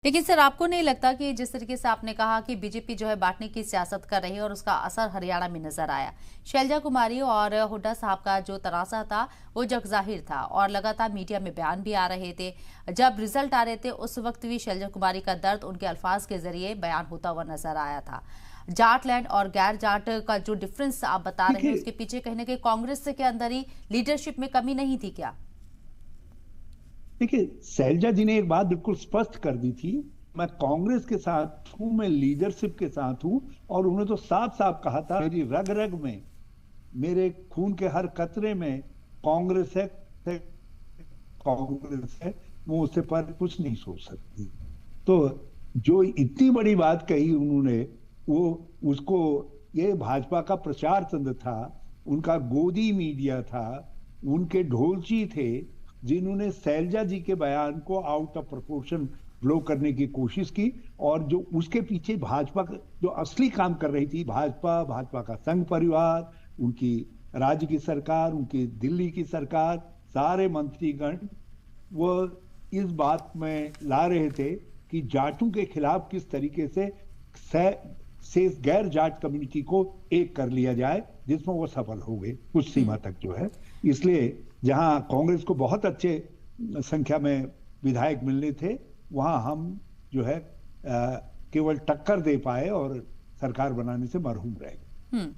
लेकिन सर आपको नहीं लगता कि जिस तरीके से आपने कहा कि बीजेपी जो है बांटने की सियासत कर रही है और उसका असर हरियाणा में नजर आया। शैलजा कुमारी और हुड्डा साहब का जो तनाज़ा था वो जगजाहिर था और लगातार मीडिया में बयान भी आ रहे थे। जब रिजल्ट आ रहे थे उस वक्त भी शैलजा कुमारी का दर्द उनके अल्फाज के जरिए बयान होता हुआ नजर आया था। जाट लैंड और गैर जाट का जो डिफरेंस आप बता रहे हैं उसके पीछे कहीं ना कहीं कांग्रेस के अंदर ही लीडरशिप में कमी नहीं थी क्या? देखिए, शैलजा जी ने एक बात बिल्कुल स्पष्ट कर दी थी। मैं कांग्रेस के साथ हूं, मैं लीडरशिप के साथ हूं। और उन्होंने तो साफ साफ कहा था, मेरी रग रग में, मेरे खून के हर कतरे में कांग्रेस है, कांग्रेस है। वो उससे पर कुछ नहीं सोच सकती। तो जो इतनी बड़ी बात कही उन्होंने, वो उसको, ये भाजपा का प्रचार तंत्र था, उनका गोदी मीडिया था, उनके ढोलची थे, जिन्होंने शैलजा जी के बयान को आउट ऑफ प्रोपोर्शन ब्लो करने की कोशिश की। और जो उसके पीछे भाजपा जो असली काम कर रही थी, भाजपा, भाजपा का संघ परिवार, उनकी राज्य की सरकार, उनकी दिल्ली की सरकार, सारे मंत्रीगण, वो इस बात में ला रहे थे कि जाटों के खिलाफ किस तरीके से गैर जाट कम्युनिटी को एक कर लिया जाए, जिसमें वो सफल हो गए कुछ सीमा तक जो है। इसलिए जहां कांग्रेस को बहुत अच्छे संख्या में विधायक मिलने थे, वहां हम जो है केवल टक्कर दे पाए और सरकार बनाने से मरहूम रह गए।